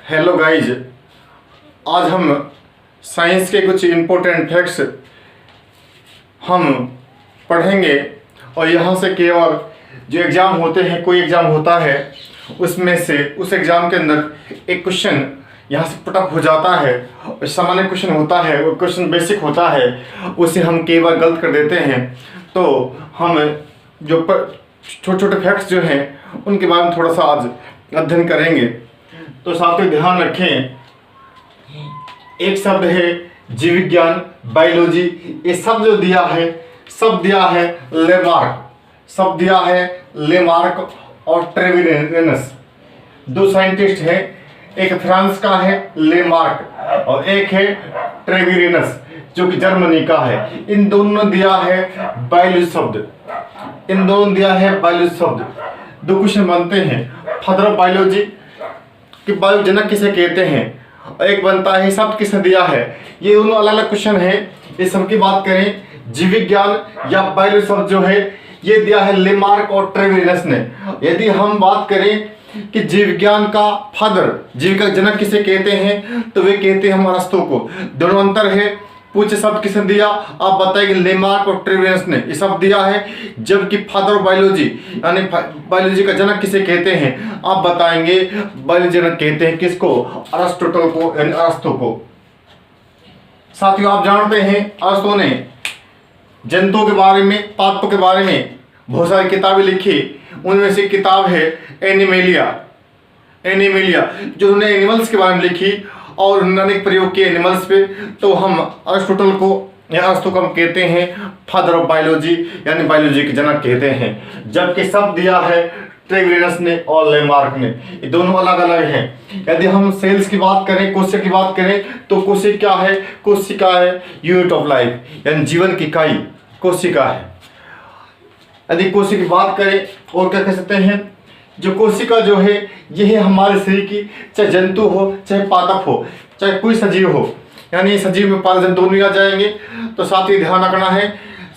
Hello guys, आज हम science के कुछ इम्पोर्टेंट फैक्ट्स हम पढ़ेंगे। और यहाँ से केवल जो एग्ज़ाम होते हैं, कोई एग्ज़ाम होता है उसमें से उस एग्ज़ाम के अंदर एक क्वेश्चन यहाँ से पुटअप हो जाता है। सामान्य क्वेश्चन होता है, वो क्वेश्चन बेसिक होता है, उसे हम कई बार गलत कर देते हैं। तो हम जो छोटे छोटे फैक्ट्स जो हैं उनके बारे में थोड़ा सा आज अध्ययन करेंगे। तो साथियों ध्यान रखें, एक शब्द है जीव विज्ञान, बायोलॉजी। ये शब्द जो दिया है, सब दिया है लेमार्क, सब दिया है लेमार्क और ट्रेविरेनस। दो साइंटिस्ट हैं, एक फ्रांस का है लेमार्क और एक है ट्रेविरेनस जो कि जर्मनी का है। इन दोनों ने दिया है बायोलॉजी शब्द, इन दोनों दिया है बायोलॉजी शब्द। दो क्वेश्चन बनते हैं, फादर ऑफ बायोलॉजी कि वायु जनक किसे कहते हैं, और एक बनता है शब्द किसे दिया है। ये दोनों अलग अलग क्वेश्चन है। इस सब की बात करें, जीव विज्ञान या बायोलॉजी शब्द जो है ये दिया है लेमार्क और ट्रेविरेनस ने। यदि हम बात करें कि जीव विज्ञान का फादर, जीव का जनक किसे कहते हैं, तो वे कहते हैं हम अरस्तु को। दोनों अंतर है। पूछे शब्द किसने दिया, आप बताएंगे लेमार्क और ट्रेविरेनस ने ये शब्द दिया है। जबकि फादर ऑफ बायोलॉजी यानी बायोलॉजी का जनक किसे कहते हैं, आप बताएंगे बायोलॉजी जनक कहते हैं किसको, अरिस्टोटल को यानी अरस्तु को। साथियों आप जानते हैं अरस्तु ने जंतुओं के बारे में, पादपों के बारे में बहुत सारी किताबें लिखी। उनमें से किताब है एनिमेलिया, जो उन्होंने एनिमल्स के बारे में लिखी और उन्होंने प्रयोग किए एनिमल्स पे। तो हम अरिस्टोटल को या अरस्तु को हम कहते हैं फादर ऑफ बायोलॉजी यानी बायोलॉजी के जनक कहते हैं। जबकि शब्द दिया है ट्रेविरेनस ने और लेमार्क ने। ये दोनों अलग अलग हैं। यदि हम सेल्स की बात करें, कोशिका की बात करें, तो कोशिका क्या है, कोशिका है यूनिट ऑफ लाइफ यानी जीवन की इकाई कोशिका है। यदि कोशिका की बात करें और क्या कह सकते हैं, जो कोशिका जो है ये है हमारे शरीर की, चाहे जंतु हो चाहे पादप हो चाहे कोई सजीव हो, यानी सजीव में पादप जंतु दोनों आ जाएंगे। तो साथ ही ध्यान रखना है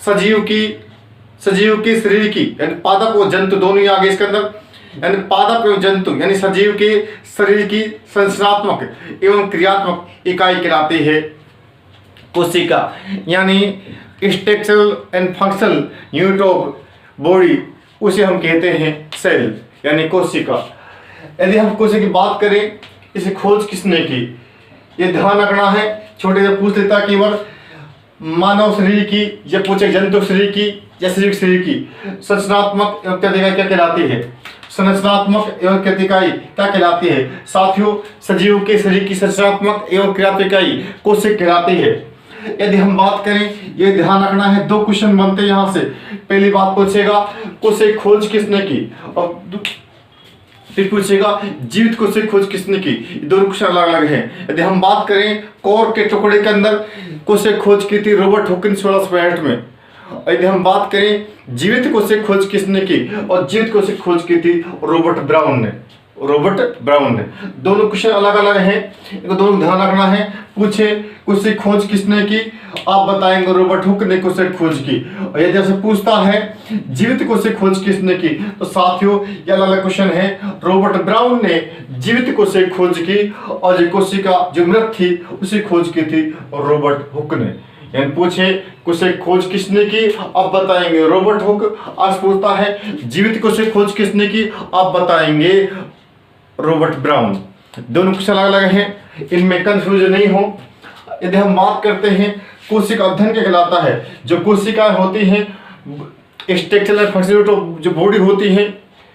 सजीव की शरीर की यानी पादप और जंतु दोनों ही आ गए इसके अंदर। यानी पादप एवं जंतु यानी सजीव के शरीर की संरचनात्मक एवं क्रियात्मक इकाई कहलाती है कोशिका, यानी structural and functional unit of body, उसे हम कहते हैं सेल यानी कोशिका। यदि हम कोशिका की बात करें, इसे खोज किसने की, ये ध्यान रखना है। छोटे से पूछ लेता केवल मानव शरीर की या पूछे जंतु शरीर की या शरीर की संरचनात्मक एवं क्रियात्मक क्या कहलाती है, संरचनात्मक एवं क्रियात्मक क्या कहलाती है। साथियों सजीव के शरीर की संरचनात्मक एवं क्रियात्मक इकाई कोशिका कहलाती है। यदि हम बात करें, ये ध्यान रखना है, दो क्वेश्चन बनते हैं यहाँ से। पहली बात पूछेगा कोशिका खोज किसने की, और फिर पूछेगा जीवित कोशिका खोज किसने की। दोनों क्वेश्चन अलग अलग हैं। यदि हम बात करें कोर के टुकड़े के अंदर कोशिका खोज की थी रॉबर्ट हॉकिंस 1665 में। यदि हम बात करें जीवित कोशिका खोज किसने की, और जीवित कोशिका खोज की थी रॉबर्ट ब्राउन ने। दोनों क्वेश्चन अलग अलग हैं, इनको दोनों ध्यान रखना है। पूछे कोशिका खोज किसने की, आप बताएंगे रॉबर्ट हुक ने कोशिका खोज की। और यदि आपसे पूछता है जीवित कोशिका खोज किसने की, तो साथियों ये अलग अलग क्वेश्चन है। रॉबर्ट ब्राउन ने जीवित कोशिका खोज की और जो कोशिका जो मृत थी उसी खोज की थी रॉबर्ट हुक ने। यानी पूछे कोशिका खोज किसने की, आप बताएंगे रॉबर्ट हुक। आज पूछता है जीवित कोशिका खोज किसने की, आप बताएंगे रॉबर्ट ब्राउन। दोनों क्वेश्चन अलग अलग हैं, इनमें कंफ्यूजन नहीं हो। यदि हम बात करते हैं कोशिका अध्ययन क्या कहलाता है, जो कोशिकाएं होती हैं स्ट्रक्चरल फंक्शनल जो बॉडी होती है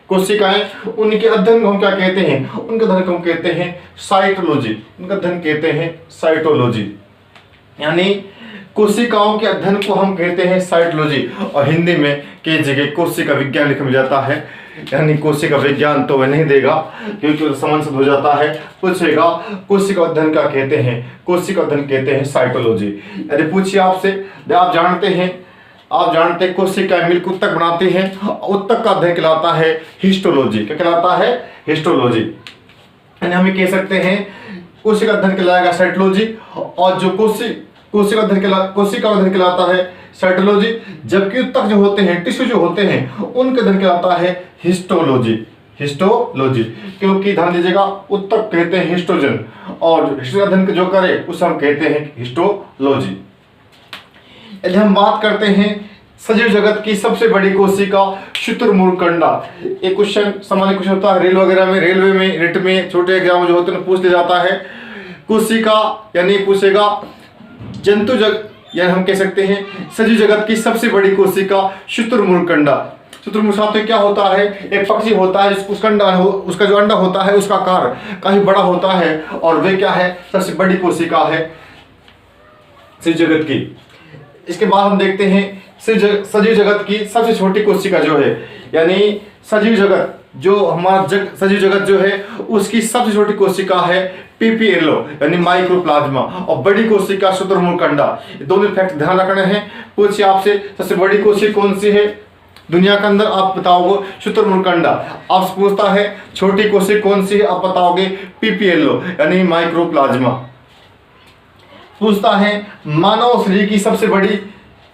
कोशिकाएं, उनके अध्ययन को हम क्या कहते हैं, उनके अध्ययन को हम कहते हैं साइटोलॉजी। उनका अध्ययन कहते हैं साइटोलॉजी, यानी कोशिकाओं के अध्ययन को हम कहते हैं साइटोलॉजी। और हिंदी में कई जगह कोशिका विज्ञान लिखा जाता है, यानी कोशिका विज्ञान तो वह नहीं देगा क्योंकि समझ हो जाता है। पूछेगा कोशिका अध्ययन क्या कहते हैं, कोशिका अध्ययन कहते हैं साइटोलॉजी। यदि पूछिए आपसे, आप जानते हैं कोशिका मिलकर उत्तक बनाती हैं, उत्तक का अध्ययन कहलाता है हिस्टोलॉजी। क्या कहलाता है, हिस्टोलॉजी। यानी हम ये कह सकते हैं कोशिका अध्ययन कहलाएगा साइटोलॉजी, और जो कोशिका अध्ययन कहलाता है साइटोलॉजी। जबकि उत्तक जो होते हैं, टिश्यू जो होते हैं, उनका अध्ययन कहलाता है हिस्टोलॉजी। हिस्टोलॉजी, क्योंकि ध्यान दीजिएगा उत्तर कहते हैं हिस्टोजन और हिस्टोजन अध्ययन जो करे उसे हम कहते हैं हिस्टोलॉजी। यदि हम बात करते हैं सजीव जगत की सबसे बड़ी कोशिका शुतुरमुर्ग कंडा, एक क्वेश्चन सामान्य क्वेश्चन होता है रेल वगैरह में, रेलवे में, रिट में, छोटे एग्जाम जो होते हैं पूछ लिया जाता है। कोशिका यानी पूछेगा जंतु जग यानी हम कह सकते हैं सजीव जगत की सबसे बड़ी कोशिका शुतुरमुर्ग कंडा। शुतुरमुर्ग साथ में क्या होता है, एक पक्षी होता है उसका अंडा उसका जो अंडा होता है उसका आकार काफी बड़ा होता है और वे क्या है सबसे बड़ी कोशिका है सजीव जगत की। इसके बाद हम देखते हैं सजीव जगत की सबसे छोटी कोशिका जो है, यानी सजीव जगत जो हमारा सजीव जगत जो है उसकी सबसे छोटी कोशिका है पीपीएलओ यानी माइक्रोप्लाज्मा, और बड़ी कोशिका शुतुरमुर्ग कंडा। दोनों फैक्ट ध्यान रखने हैं। पूछिए आपसे सबसे बड़ी कोशिका कौन सी है दुनिया के अंदर, आप बताओगे शुतुरमुर्ग कंडा। आपसे पूछता है छोटी कोशिका कौन सी है, आप बताओगे पीपीएलओ यानी माइक्रोप्लाज्मा। पूछता है मानव शरीर की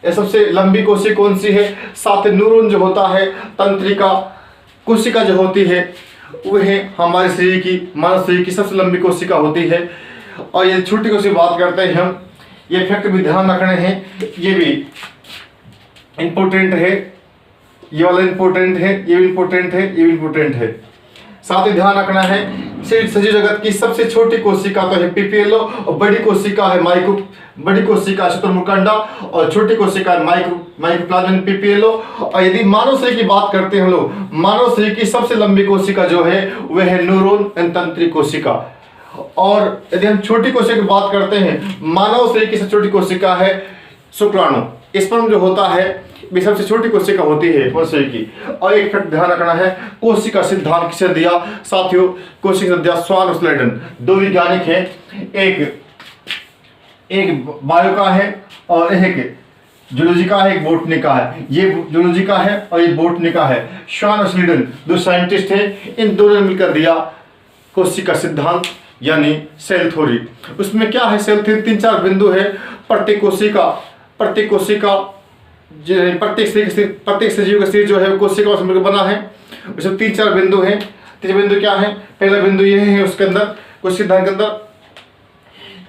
सबसे लंबी कोशिका कौन सी है, साथ न्यूरॉन जो होता है तंत्रिका कोशिका जो होती है वह हमारे शरीर की मानव शरीर की सबसे लंबी कोशिका होती है। और ये छोटी कोशिका बात करते हैं हम, ये फैक्ट भी ध्यान रखने हैं, ये भी इंपॉर्टेंट है, ये वाला इंपॉर्टेंट है, ये भी इंपॉर्टेंट है, ये भी इंपॉर्टेंट है। साथ ही ध्यान रखना है सजीव जगत की सबसे छोटी कोशिका तो है पीपीएलओ और बड़ी कोशिका है बड़ी कोशिका शुतुरमुर्ग कंडा और छोटी कोशिका माइक्रोप्लाज्मा पीपीएलओ। और यदि मानव शरीर की बात करते हैं हम लोग, मानव शरीर की सबसे लंबी कोशिका जो है वह है न्यूरॉन तंत्रिका कोशिका। और यदि हम छोटी कोशिका की बात करते हैं, मानव शरीर की सबसे छोटी कोशिका है शुक्राणु, स्पर्म जो होता है भी सबसे छोटी कोशिका होती है मनुष्य की। और एक फैक्ट ध्यान रखना है, कोशिका सिद्धांत किसे दिया साथियों, कोशिका दिया स्वान और स्लेडन, दो वैज्ञानिक हैं, एक बायो का है और एक जूलॉजी का है, एक बोटनी का है। ये जूलॉजी का है और ये बोटनी का है। स्वान और स्लेडन दो साइंटिस्ट हैं, इन दोनों ने मिलकर दिया कोशिका सिद्धांत यानी सेल थ्योरी। उसमें क्या है सेल थ्योरी, 3-4 बिंदु है। प्रत्येक कोशिका प्रत्येक सजीव का शरीर जो है कोशिका से मिलकर बना है। उसमें 3-4 बिंदु हैं। 3 बिंदु क्या है, पहला बिंदु ये है उसके अंदर कोशिका सिद्धांत के अंदर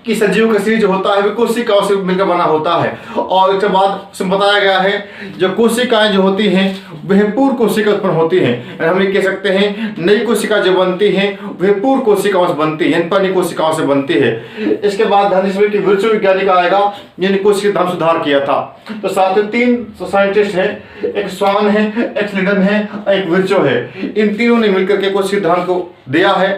कि सजीव का शरीर जो होता है वो कोशिकाओं से मिलकर बना होता है। और इसके बाद उसमें बताया गया है जो कोशिकाएं जो होती हैं वह पूर्व कोशिका उत्पन्न होती हैं। हम ये कह सकते हैं नई कोशिका जो बनती हैं वह पूर्व कोशिकाओं से बनती है, पुरानी कोशिकाओं से बनती है। इसके बाद ध्यान दीजिए कि विर्चु वैज्ञानिक आएगा जिन्होंने कोशिका धर्म सुधार किया था। तो साथ में 3 साइंटिस्ट है, एक स्वान है, एक स्लीडन है और एक विर्चु है। इन तीनों ने मिलकर के कोशिका धर्म को दिया है।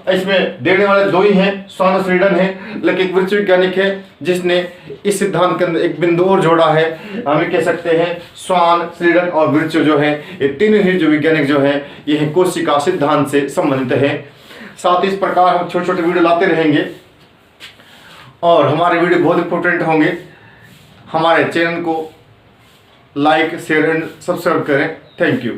इसमें देने वाले 2 ही हैं, स्वान और स्लीडन है, लेकिन एक विर्चु वैज्ञानिक है जिसने इस सिद्धांत के अंदर एक बिंदु और जोड़ा है। हम कह सकते हैं स्वान, स्लीडन और विर्चु जो है ये तीनों ही जो वैज्ञानिक जो है ये कोशिका सिद्धांत से संबंधित है। साथ ही इस प्रकार हम छोटे छोटे वीडियो लाते रहेंगे और हमारे वीडियो बहुत इंपॉर्टेंट होंगे। हमारे चैनल को लाइक, शेयर एंड सब्सक्राइब करें। Thank you.